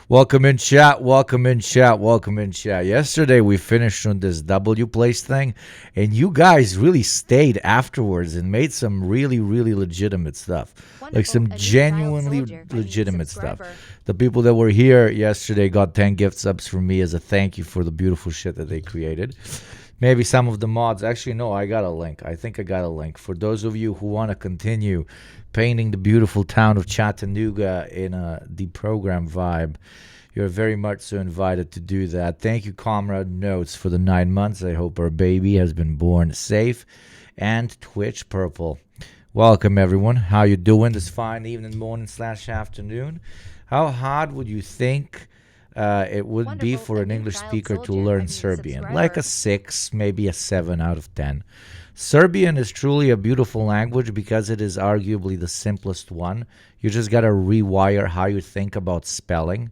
Welcome in chat, welcome in chat, welcome in chat. Yesterday we finished on this wplace thing, and you guys really stayed afterwards and made some really, really legitimate stuff. Like some genuinely legitimate stuff. The people that were here yesterday got 10 gift subs from me as a thank you for the beautiful shit that they created. Maybe some of the mods. Actually, no, I got a link. I think I got a link. For those of you who want to continue painting the beautiful town of Chattanooga in a deprogrammed vibe, you're very much so invited to do that. Thank you, Comrade Notes, for the 9 months. I hope our baby has been born safe. And Twitch Purple. Welcome, everyone. How you doing this fine evening, morning / afternoon? How hard would you think it would be for an English speaker to learn Serbian? Like a 6, maybe a 7 out of 10. Serbian is truly a beautiful language because it is arguably the simplest one. You just got to rewire how you think about spelling.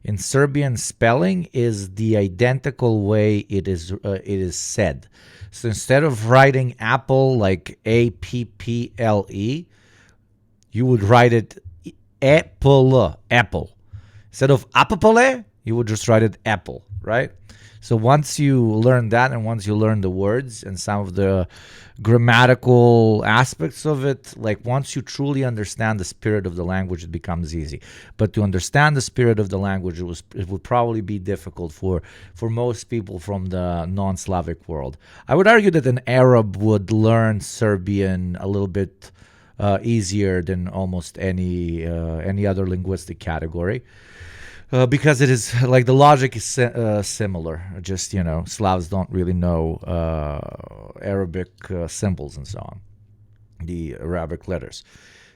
In Serbian, spelling is the identical way it is said. So instead of writing apple like A-P-P-L-E, you would write it apple. Instead of apple, you would just write it apple, right? So once you learn that and once you learn the words and some of the grammatical aspects of it, like once you truly understand the spirit of the language, it becomes easy. But to understand the spirit of the language, it would probably be difficult for most people from the non-Slavic world. I would argue that an Arab would learn Serbian a little bit easier than almost any other linguistic category. Because it is like the logic is similar. Just, Slavs don't really know Arabic symbols and so on, the Arabic letters.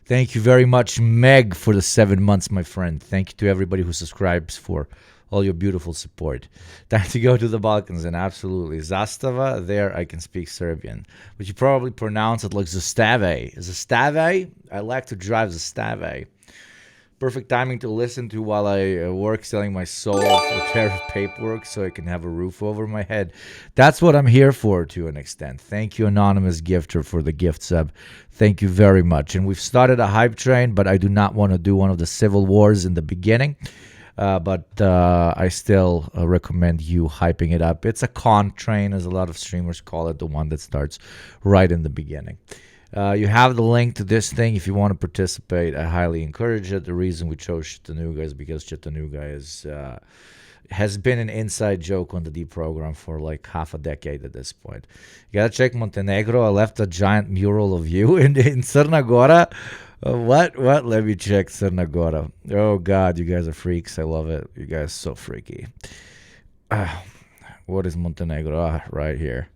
Thank you very much, Meg, for the 7 months, my friend. Thank you to everybody who subscribes for all your beautiful support. Time to go to the Balkans, and absolutely. Zastava, there I can speak Serbian. But you probably pronounce it like Zastave. Zastave? I like to drive Zastave. Perfect timing to listen to while I work selling my soul for tariff paperwork so I can have a roof over my head. That's what I'm here for to an extent. Thank you, Anonymous Gifter, for the gift sub. Thank you very much. And we've started a hype train, but I do not want to do one of the civil wars in the beginning. But I still recommend you hyping it up. It's a con train, as a lot of streamers call it, the one that starts right in the beginning. You have the link to this thing if you want to participate. I highly encourage it. The reason we chose Chattanooga is because Chattanooga has been an inside joke on the D program for like half a decade at this point. You gotta check Montenegro. I left a giant mural of you in Crna Gora. What? Let me check Crna Gora. Oh God, you guys are freaks. I love it. You guys are so freaky. What is Montenegro? Right here.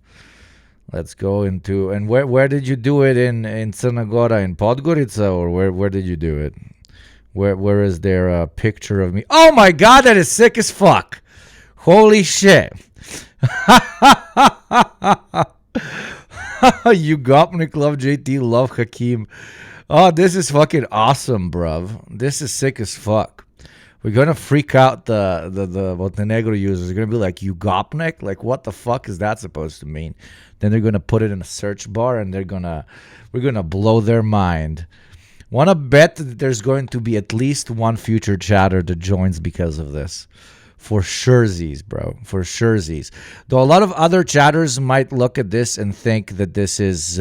Let's go into, and where did you do it in Crna Gora, in Podgorica, or where did you do it? Where is there a picture of me? Oh my God, that is sick as fuck! Holy shit! You got me, love JT, love Hakeem. Oh, this is fucking awesome, bruv. This is sick as fuck. We're gonna freak out the Montenegro users. They're gonna be like, "You gopnik? Like, what the fuck is that supposed to mean?" Then they're gonna put it in a search bar, and we're gonna blow their mind. Wanna bet that there's going to be at least one future chatter that joins because of this, for surezies, bro, for surezies. Though a lot of other chatters might look at this and think that this is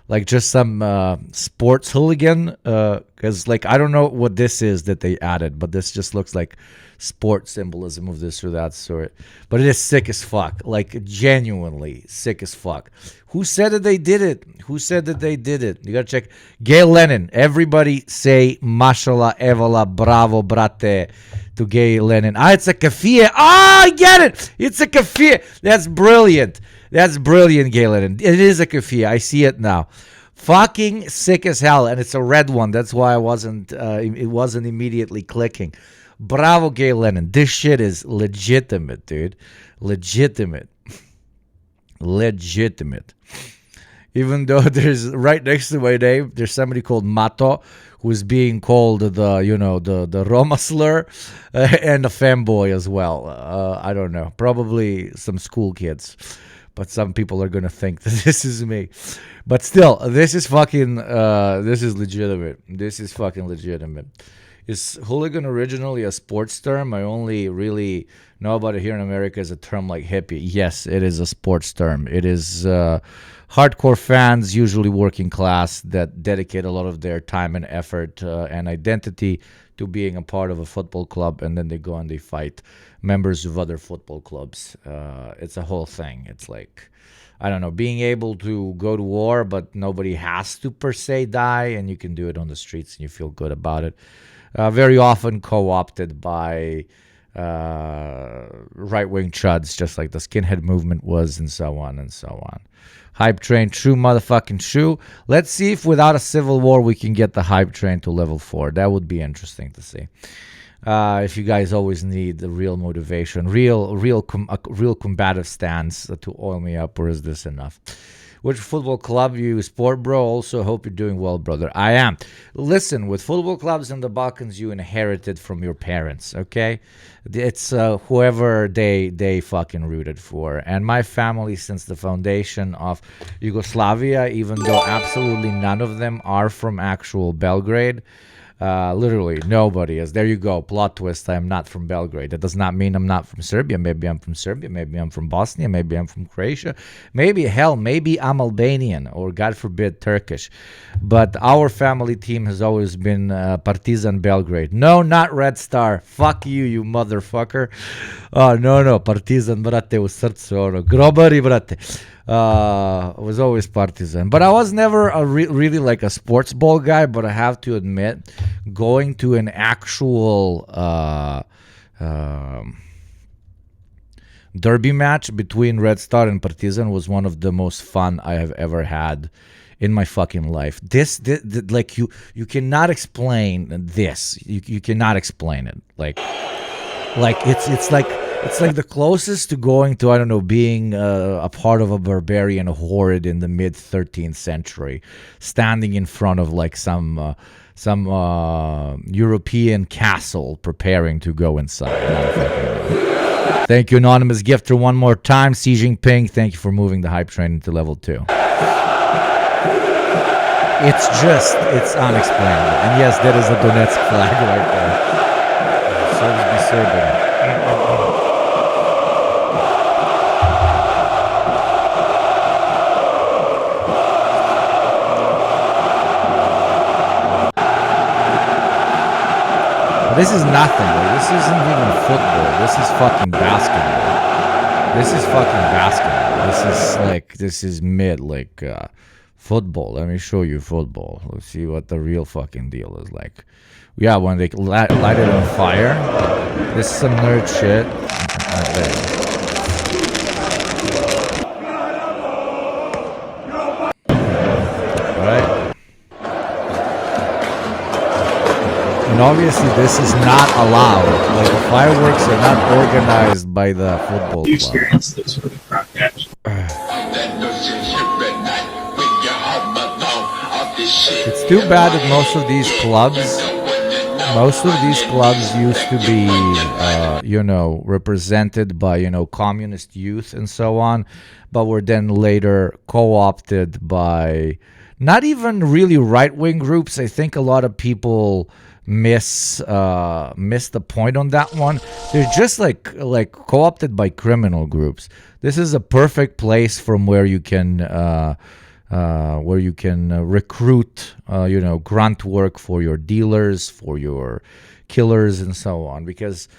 like just some sports hooligan, because like I don't know what this is that they added, but this just looks like sport symbolism of this or that sort. But it is sick as fuck, like genuinely sick as fuck. Who said that they did it? Who said that they did it? You gotta check. Gay Lenin. Everybody say mashallah, evala, bravo, brate to Gay Lenin. It's a kafir. I get it. It's a kafir. That's brilliant. That's brilliant, Galen. It is a kafir. I see it now. Fucking sick as hell, and it's a red one. That's why it wasn't immediately clicking. Bravo, Gay Lennon. This shit is legitimate, dude. Legitimate. Even though there's right next to my name, there's somebody called Mato who's being called the Roma slur and a femboy as well. I don't know. Probably some school kids. But some people are going to think that this is me. But still, this is fucking, this is legitimate. This is fucking legitimate. Is hooligan originally a sports term? I only really know about it here in America as a term like hippie. Yes, it is a sports term. It is hardcore fans, usually working class, that dedicate a lot of their time and effort and identity to being a part of a football club, and then they go and they fight members of other football clubs. It's a whole thing. It's like, I don't know, being able to go to war, but nobody has to per se die, and you can do it on the streets and you feel good about it. Very often co-opted by right-wing chuds, just like the skinhead movement was, and so on and so on. Hype train, true motherfucking true. Let's see if without a civil war we can get the hype train to level 4. That would be interesting to see. If you guys always need the real motivation, real combative stance to oil me up, or is this enough? Which football club you sport, bro? Also, hope you're doing well, brother. I am. Listen, with football clubs in the Balkans, you inherited from your parents, okay? It's whoever they fucking rooted for. And my family, since the foundation of Yugoslavia, even though absolutely none of them are from actual Belgrade, literally nobody is. There you go. Plot twist. I am not from Belgrade. That does not mean I'm not from Serbia. Maybe I'm from Serbia. Maybe I'm from Bosnia. Maybe I'm from Croatia. Maybe I'm Albanian, or God forbid Turkish. But our family team has always been Partizan Belgrade. No, not Red Star. Fuck you, you motherfucker. Oh, no. Partizan, brate, u srcu, ono. Grobari, brate. Was always Partizan, but I was never really like a sports ball guy. But I have to admit, going to an actual derby match between Red Star and Partizan was one of the most fun I have ever had in my fucking life. This like you cannot explain this. You cannot explain it. Like it's like the closest to going to, I don't know, being a part of a barbarian horde in the mid 13th century, standing in front of like some European castle preparing to go inside. Thank you, anonymous gifter, one more time. Xi Jinping, thank you for moving the hype train into level 2. It's unexplainable. And yes, that is a Donetsk flag right there. Serbs be Serbian. This is nothing. Like, this isn't even football. This is fucking basketball. This is mid, like, football. Let me show you football. Let's see what the real fucking deal is like. Yeah, when they light it on fire. This is some nerd shit. And obviously this is not allowed. Like, the fireworks are not organized by the football club. Experience this sort of broadcast. It's too bad that most of these clubs used to be, represented by, communist youth and so on, but were then later co-opted by not even really right-wing groups. I think a lot of people miss the point on that one. They're just like co-opted by criminal groups. This is a perfect place from where you can recruit grunt work for your dealers, for your killers, and so on, because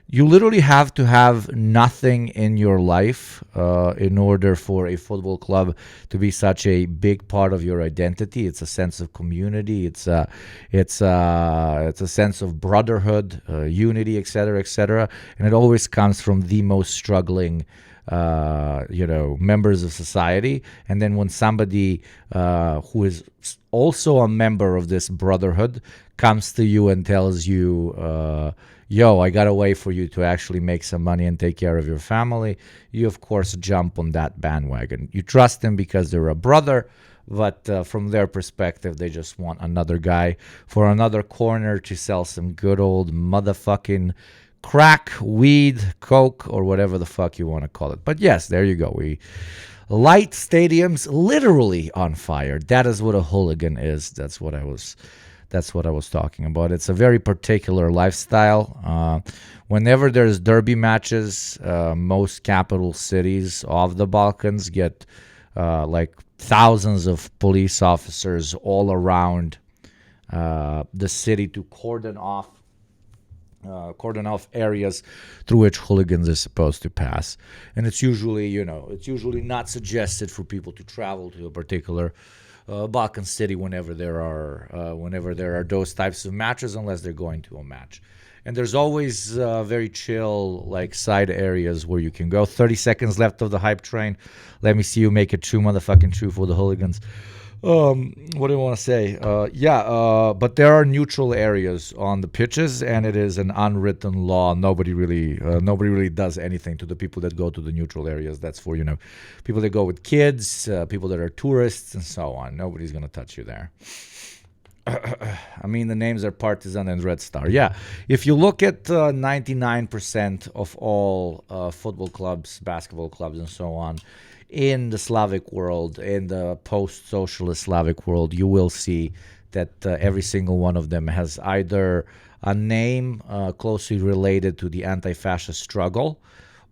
you literally have to have nothing in your life in order for a football club to be such a big part of your identity. It's a sense of community. It's a sense of brotherhood, unity, etc., and it always comes from the most struggling members of society. And then when somebody who is also a member of this brotherhood comes to you and tells you, yo, I got a way for you to actually make some money and take care of your family, you of course jump on that bandwagon. You trust them because they're a brother, but from their perspective, they just want another guy for another corner to sell some good old motherfucking crack, weed, coke, or whatever the fuck you want to call it. But yes, there you go. We light stadiums literally on fire. That is what a hooligan is. That's what I was That's what I was talking about. It's a very particular lifestyle. Whenever there's derby matches, most capital cities of the Balkans get like thousands of police officers all around the city to cordon off areas through which hooligans are supposed to pass. And it's usually, it's usually not suggested for people to travel to a particular Balkan city whenever there are those types of matches, unless they're going to a match. And there's always very chill, like, side areas where you can go. 30 seconds left of the hype train. Let me see you make it true, motherfucking true for the hooligans. What do I want to say? But there are neutral areas on the pitches, and it is an unwritten law. Nobody really does anything to the people that go to the neutral areas. That's for, people that go with kids, people that are tourists, and so on. Nobody's gonna touch you there. I mean, the names are Partizan and Red Star. Yeah, if you look at 99% of all football clubs, basketball clubs, and so on, in the Slavic world, in the post-socialist Slavic world, you will see that every single one of them has either a name closely related to the anti-fascist struggle,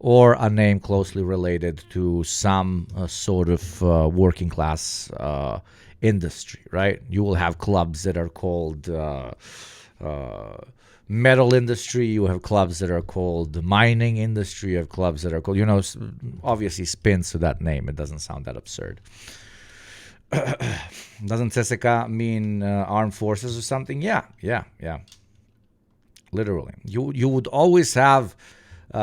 or a name closely related to some sort of working class industry, right? You will have clubs that are called metal industry. You have clubs that are called mining industry. You have clubs that are called, obviously spins to that name. It doesn't sound that absurd. Doesn't CSKA mean armed forces or something? Yeah. Literally, you would always have in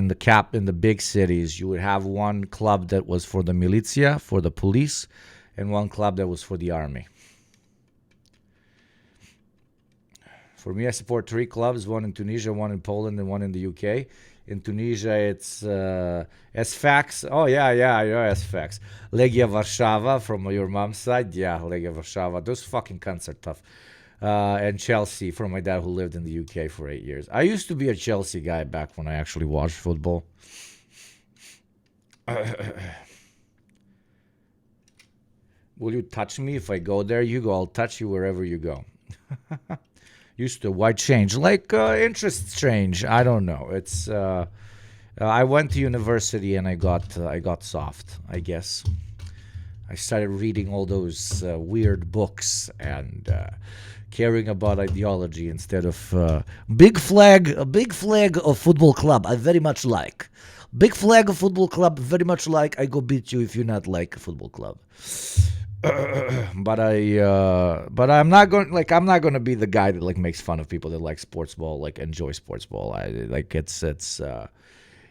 the big cities, you would have one club that was for the militia, for the police, and one club that was for the army. For me, I support 3 clubs, one in Tunisia, one in Poland, and one in the UK. In Tunisia, it's SFAX. Oh, yeah, SFAX. Legia Warszawa, from your mom's side. Yeah, Legia Warszawa. Those fucking cunts are tough. And Chelsea, from my dad, who lived in the UK for 8 years. I used to be a Chelsea guy back when I actually watched football. Will you touch me if I go there? You go. I'll touch you wherever you go. Used to. Why change? Like interest change. I don't know. It's. I went to university and I got soft, I guess. I started reading all those weird books and caring about ideology instead of a big flag of football club. I very much like. Big flag of football club, very much like. I go beat you if you're not like a football club. But I'm not going to be the guy that like makes fun of people that like sports ball, like enjoy sports ball.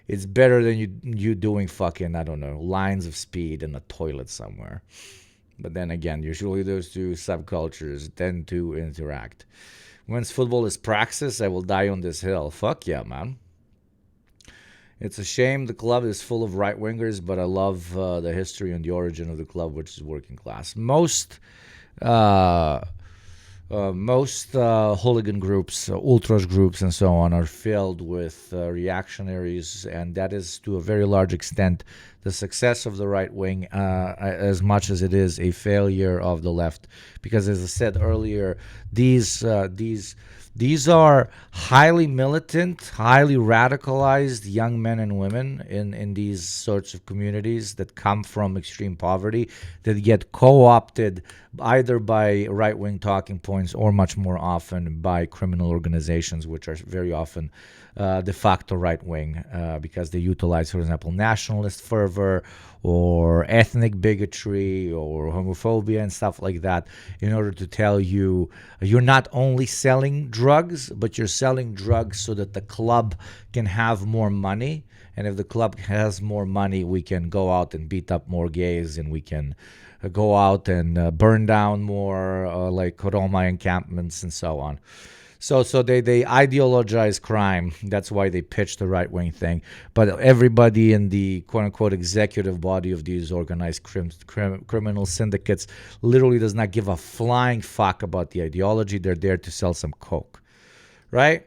It's better than you doing fucking, I don't know, lines of speed in a toilet somewhere. But then again, usually those two subcultures tend to interact. Once football is praxis, I will die on this hill. Fuck yeah, man. It's a shame the club is full of right-wingers, but I love the history and the origin of the club, which is working class. Most hooligan groups, ultras groups, and so on are filled with reactionaries, and that is to a very large extent the success of the right wing, as much as it is a failure of the left. Because, as I said earlier, these are highly militant, highly radicalized young men and women in these sorts of communities that come from extreme poverty, that get co-opted either by right-wing talking points or much more often by criminal organizations, which are very often de facto right-wing, because they utilize, for example, nationalist fervor or ethnic bigotry or homophobia and stuff like that in order to tell you you're not only selling drugs, but you're selling drugs so that the club can have more money. And if the club has more money, we can go out and beat up more gays, and we can go out and burn down more like Roma encampments and so on. So they ideologize crime. That's why they pitch the right-wing thing. But everybody in the quote-unquote executive body of these organized criminal syndicates literally does not give a flying fuck about the ideology. They're there to sell some coke, right?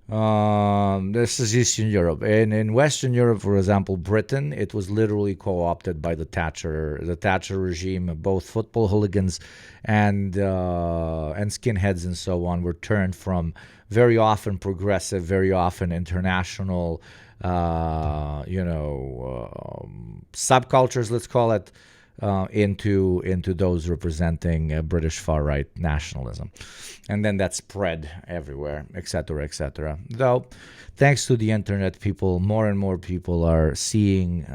This is Eastern Europe. And in Western Europe, for example, Britain, it was literally co-opted by the Thatcher regime. Both football hooligans and skinheads and so on were turned from very often progressive, very often international, subcultures, let's call it, into those representing British far right nationalism, and then that spread everywhere, etc., etc. Though, thanks to the internet, more and more people are seeing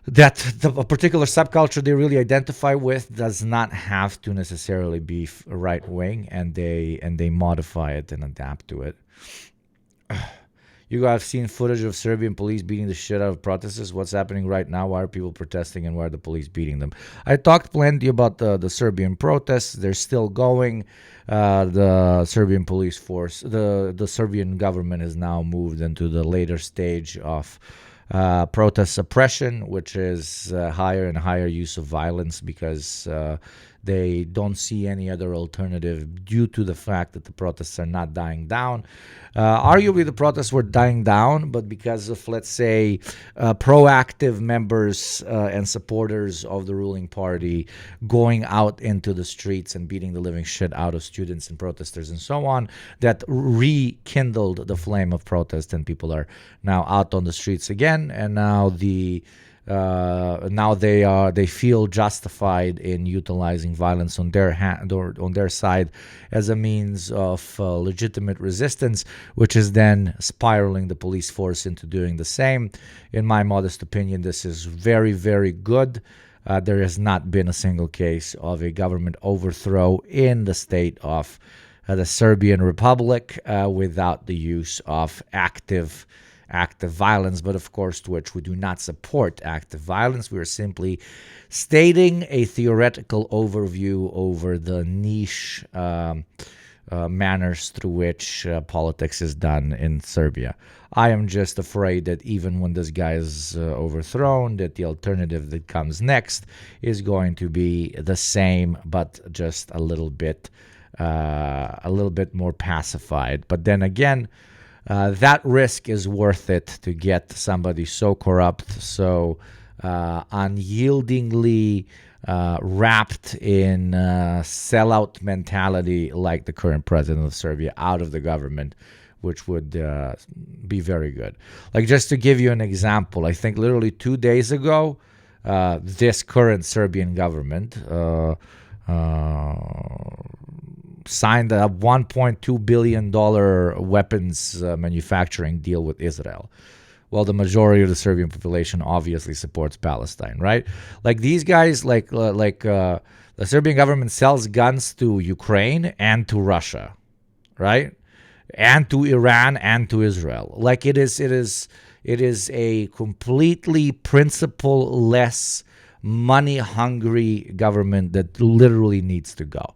that a particular subculture they really identify with does not have to necessarily be right wing, and they modify it and adapt to it. You guys have seen footage of Serbian police beating the shit out of protesters. What's happening right now? Why are people protesting and why are the police beating them? I talked plenty about the Serbian protests. They're still going. The Serbian police force, the Serbian government has now moved into the later stage of protest suppression, which is higher and higher use of violence because they don't see any other alternative due to the fact that the protests are not dying down. Arguably, the protests were dying down, but because of, let's say, proactive members and supporters of the ruling party going out into the streets and beating the living shit out of students and protesters and so on, that rekindled the flame of protest, and people are now out on the streets again, and now they feel justified in utilizing violence on their hand or on their side as a means of legitimate resistance, which is then spiraling the police force into doing the same. In my modest opinion, this is very, very good. There has not been a single case of a government overthrow in the state of the Serbian Republic without the use of active violence, but of course, to which we do not support active violence. We are simply stating a theoretical overview over the niche manners through which politics is done in Serbia. I am just afraid that even when this guy is overthrown, that the alternative that comes next is going to be the same, but just a little bit more pacified. But then again, that risk is worth it to get somebody so corrupt, so unyieldingly wrapped in sellout mentality like the current president of Serbia out of the government, which would be very good. Like, just to give you an example, I think literally 2 days ago, this current Serbian government signed a $1.2 billion weapons manufacturing deal with Israel. Well, the majority of the Serbian population obviously supports Palestine, right? Like, these guys, the Serbian government sells guns to Ukraine and to Russia, right? And to Iran and to Israel. Like, it is a completely principle-less, money-hungry government that literally needs to go.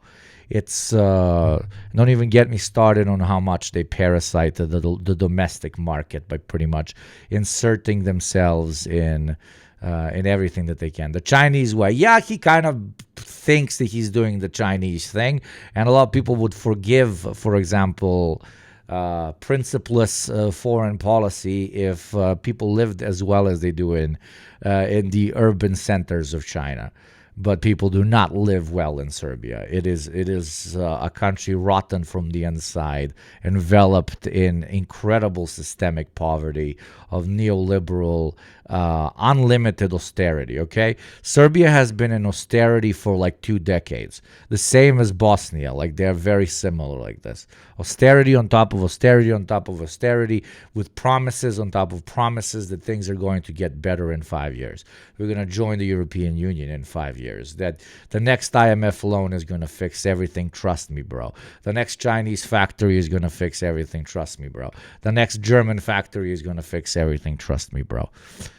It's don't even get me started on how much they parasite the domestic market by pretty much inserting themselves in everything that they can. The Chinese way, yeah, he kind of thinks that he's doing the Chinese thing, and a lot of people would forgive, for example, principleless foreign policy if people lived as well as they do in the urban centers of China. But people do not live well in Serbia. It is a country rotten from the inside, enveloped in incredible systemic poverty of neoliberal, unlimited austerity, okay? Serbia has been in austerity for like 2 decades. The same as Bosnia. Like, they're very similar like this. Austerity on top of austerity on top of austerity, with promises on top of promises that things are going to get better in 5 years. We're going to join the European Union in 5 years. That the next IMF loan is going to fix everything. Trust me, bro. The next Chinese factory is going to fix everything. Trust me, bro. The next German factory is going to fix everything. Trust me, bro.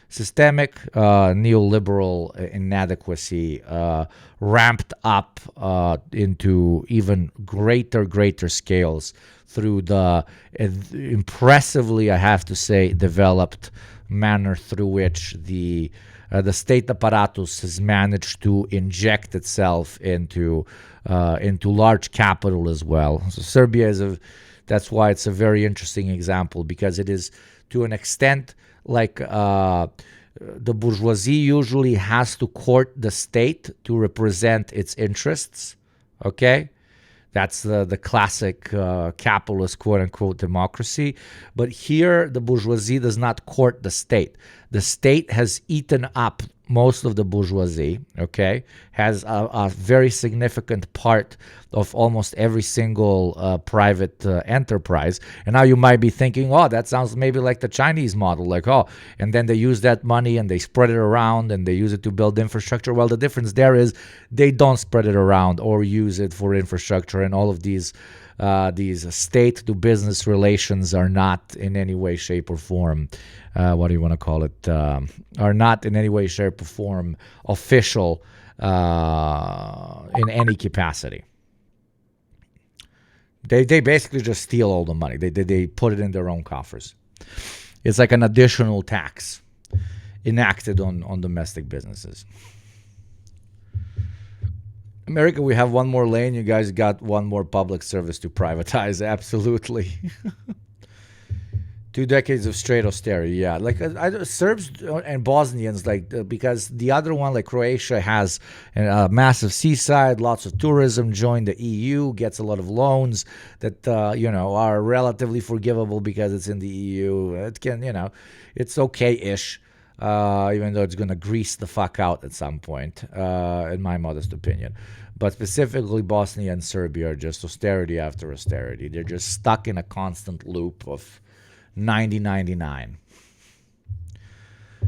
Systemic neoliberal inadequacy ramped up into even greater scales through the impressively, I have to say, developed manner through which the state apparatus has managed to inject itself into large capital as well. So Serbia is a That's why it's a very interesting example, because it is, to an extent, like the bourgeoisie usually has to court the state to represent its interests. Okay? That's the classic capitalist, quote unquote, democracy. But here, the bourgeoisie does not court the state. The state has eaten up most of the bourgeoisie, okay, has a very significant part of almost every single private enterprise. And now you might be thinking, oh, that sounds maybe like the Chinese model, like, oh, and then they use that money and they spread it around and they use it to build infrastructure. Well, the difference there is they don't spread it around or use it for infrastructure, and all of these state to business relations are not in any way, shape, or form, what do you want to call it, are not in any way, shape, or form official in any capacity. They basically just steal all the money. They put it in their own coffers. It's like an additional tax enacted on domestic businesses. America, we have one more lane. You guys got one more public service to privatize. Absolutely. 2 decades of straight austerity. Yeah, like Serbs and Bosnians, like because the other one, like Croatia, has a massive seaside, lots of tourism. Joined the EU, gets a lot of loans that are relatively forgivable because it's in the EU. It can, it's okay-ish. Even though it's going to grease the fuck out at some point, in my modest opinion. But specifically, Bosnia and Serbia are just austerity after austerity. They're just stuck in a constant loop of 90-99.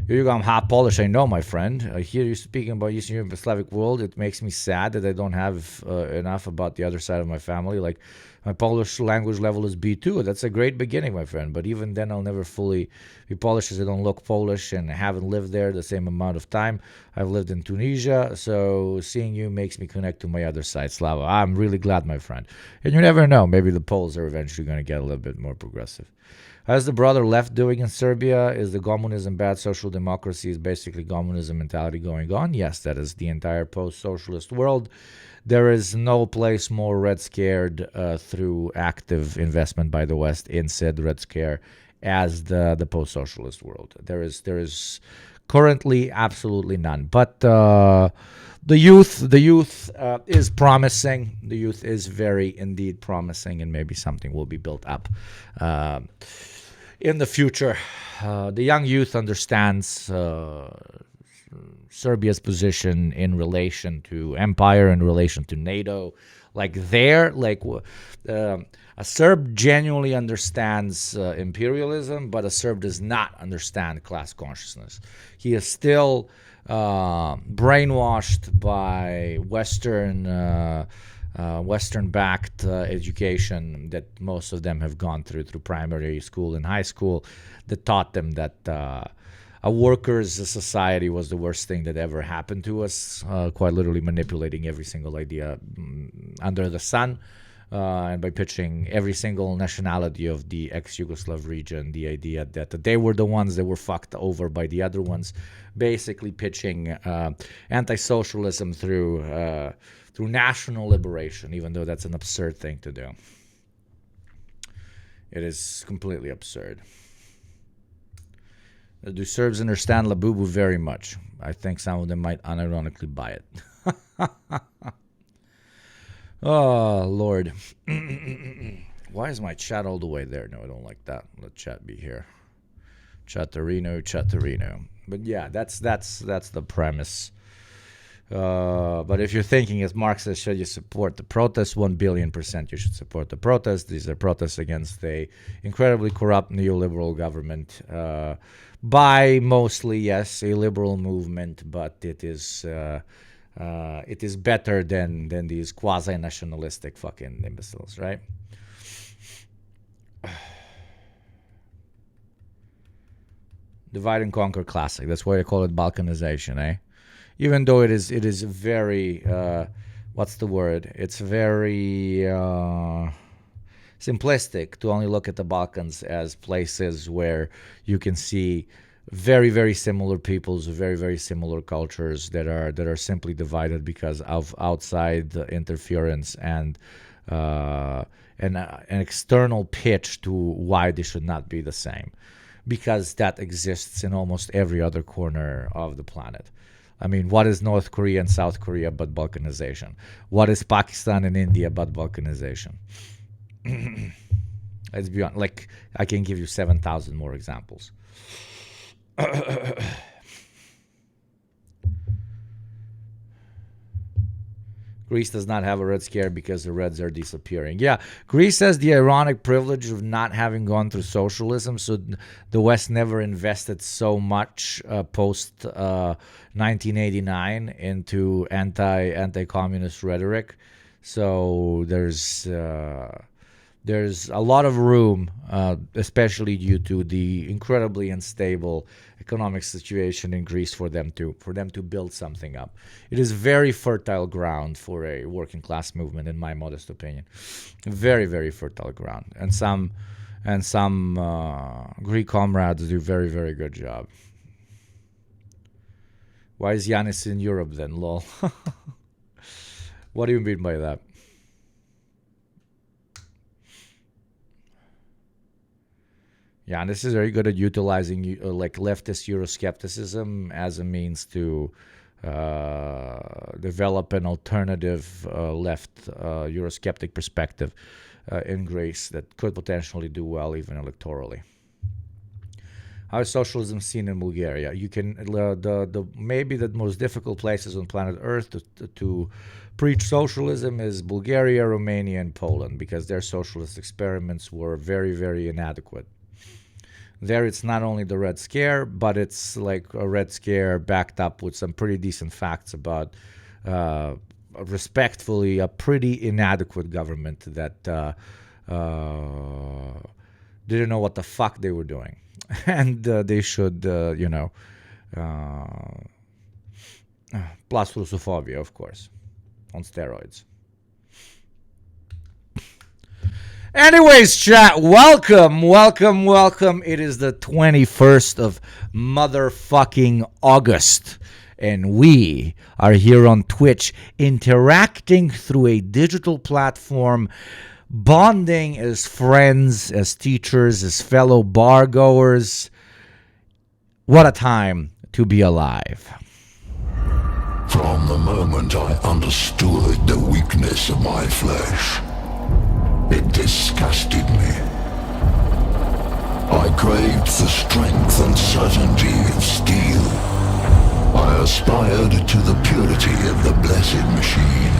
Yugo, I'm half Polish. I know, my friend. I hear you speaking about Eastern Europe and Slavic world. It makes me sad that I don't have enough about the other side of my family. Like, my Polish language level is B2. That's a great beginning, my friend. But even then, I'll never fully be Polish, as I don't look Polish and haven't lived there the same amount of time. I've lived in Tunisia, so seeing you makes me connect to my other side, Slava. I'm really glad, my friend. And you never know. Maybe the Poles are eventually going to get a little bit more progressive. How's the brother left doing in Serbia? Is the communism bad? Social democracy is basically communism mentality going on? Yes, that is the entire post-socialist world. There is no place more red scared through active investment by the West in said red scare as the post-socialist world. There is currently absolutely none. But the youth is promising. The youth is very indeed promising, and maybe something will be built up in the future. The young youth understands Serbia's position in relation to empire, in relation to NATO. A Serb genuinely understands imperialism, but a Serb does not understand class consciousness. He is still brainwashed by Western-backed education that most of them have gone through primary school and high school, that taught them that a workers' society was the worst thing that ever happened to us, quite literally manipulating every single idea under the sun, and by pitching every single nationality of the ex-Yugoslav region the idea that they were the ones that were fucked over by the other ones, basically pitching anti-socialism through national liberation, even though that's an absurd thing to do. It is completely absurd. Do Serbs understand Labubu? Very much. I think some of them might unironically buy it. Oh, Lord. Why is my chat all the way there? No, I don't like that. Let chat be here. Chatterino. But yeah, that's the premise. But if you're thinking, as Marx says, should you support the protests? 1,000,000,000% you should support the protests. These are protests against a incredibly corrupt neoliberal government by mostly, yes, a liberal movement, but it is better than these quasi-nationalistic fucking imbeciles, right? Divide and conquer classic. That's why I call it Balkanization, eh? Even though it is very, what's the word? It's very simplistic to only look at the Balkans as places where you can see very, very similar peoples, very, very similar cultures that are simply divided because of outside interference and an external pitch to why they should not be the same, because that exists in almost every other corner of the planet. I mean, what is North Korea and South Korea but Balkanization? What is Pakistan and India but Balkanization? It's beyond. Like, I can give you 7,000 more examples. Greece does not have a Red Scare because the Reds are disappearing. Yeah, Greece has the ironic privilege of not having gone through socialism, so the West never invested so much post 1989 into anti-communist rhetoric. So there's a lot of room, especially due to the incredibly unstable economic situation in Greece, for them to build something up. It is very fertile ground for a working class movement, in my modest opinion. Very, very fertile ground, and some Greek comrades do very, very good job. Why is Giannis in Europe then? Lol. What do you mean by that? Yeah, and this is very good at utilizing like leftist Euroscepticism as a means to develop an alternative left Eurosceptic perspective in Greece that could potentially do well even electorally. How is socialism seen in Bulgaria? You can the maybe the most difficult places on planet Earth to preach socialism is Bulgaria, Romania, and Poland, because their socialist experiments were very, very inadequate. There, it's not only the Red Scare, but it's like a Red Scare backed up with some pretty decent facts about, respectfully, a pretty inadequate government that didn't know what the fuck they were doing. And they should, plus Russophobia, of course, on steroids. Anyways, chat, welcome. It is the 21st of motherfucking August, and we are here on Twitch interacting through a digital platform, bonding as friends, as teachers, as fellow bar goers. What a time to be alive. From the moment I understood the weakness of my flesh, it disgusted me. I craved the strength and certainty of steel. I aspired to the purity of the blessed machine.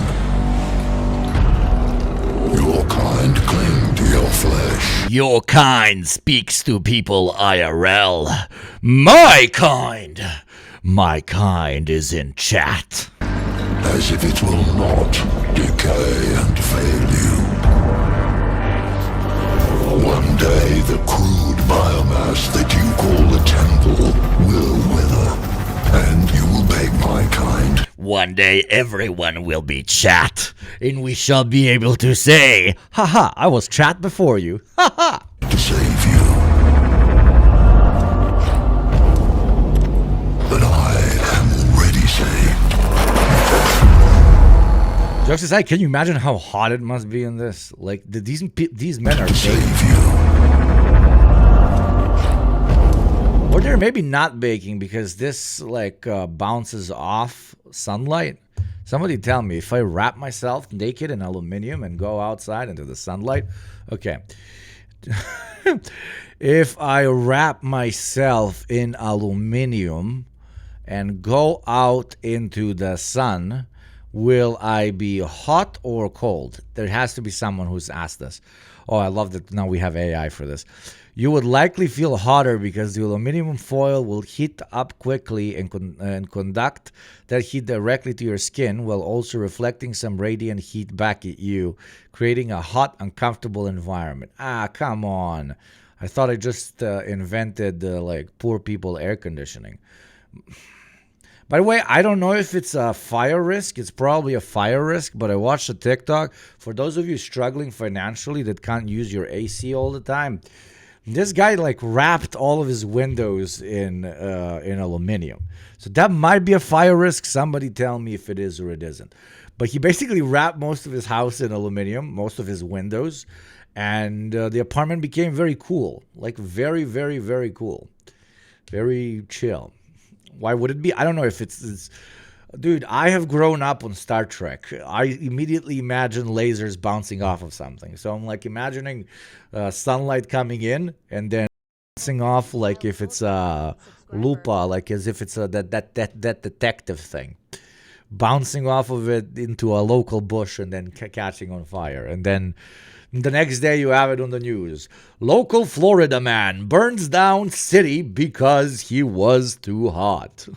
Your kind cling to your flesh. Your kind speaks to people IRL. My kind is in chat. As if it will not decay and fail you. One day the crude biomass that you call the temple will wither, and you will beg my kind. One day everyone will be chat, and we shall be able to say, haha, I was chat before you, haha. To save you. But I am already saved. Jokes aside, can you imagine how hot it must be in this? Like, these men are Save you. Or they're maybe not baking because this bounces off sunlight. Somebody tell me, if I wrap myself naked in aluminum and go outside into the sunlight, okay. If I wrap myself in aluminum and go out into the sun, will I be hot or cold? There has to be someone who's asked this. Oh, I love that now we have AI for this. You would likely feel hotter because the aluminum foil will heat up quickly and conduct that heat directly to your skin, while also reflecting some radiant heat back at you, creating a hot, uncomfortable environment. Ah, come on. I thought I just invented poor people air conditioning. By the way, I don't know if it's a fire risk. It's probably a fire risk, but I watched a TikTok. For those of you struggling financially that can't use your AC all the time, this guy wrapped all of his windows in aluminum. So that might be a fire risk. Somebody tell me if it is or it isn't. But he basically wrapped most of his house in aluminum, most of his windows, and the apartment became very cool. Like very, very, very cool. Very chill. Why would it be? I don't know if it's dude, I have grown up on Star Trek. I immediately imagine lasers bouncing off of something. So I'm like imagining sunlight coming in and then bouncing off like if it's a lupa, like as if it's that detective thing. Bouncing off of it into a local bush and then catching on fire. And then the next day you have it on the news. Local Florida man burns down city because he was too hot.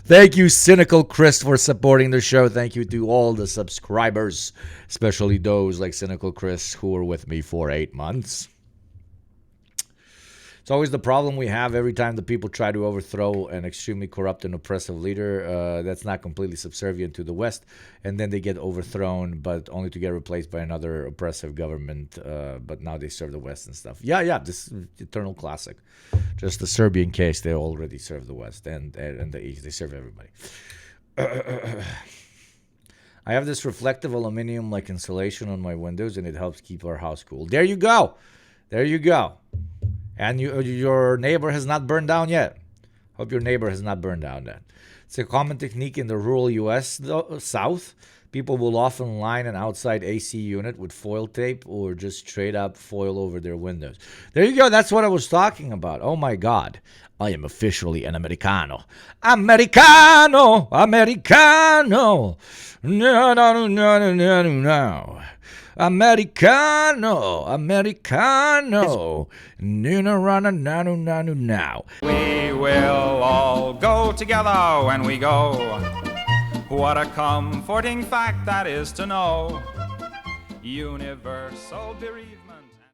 Thank you, Cynical Chris, for supporting the show. Thank you to all the subscribers, especially those like Cynical Chris who were with me for 8 months. It's always the problem we have every time the people try to overthrow an extremely corrupt and oppressive leader that's not completely subservient to the West, and then they get overthrown, but only to get replaced by another oppressive government, but now they serve the West and stuff. Yeah, this is eternal classic. Just the Serbian case, they already serve the West and the East. They serve everybody. I have this reflective aluminum-like insulation on my windows, and it helps keep our house cool. There you go. And your neighbor has not burned down yet. Hope your neighbor has not burned down yet. It's a common technique in the rural U.S. South. People will often line an outside AC unit with foil tape or just straight up foil over their windows. There you go. That's what I was talking about. Oh, my God. I am officially an Americano. Americano. No. Americano. Now. We will all go together when we go. What a comforting fact that is to know. Universal bereavement.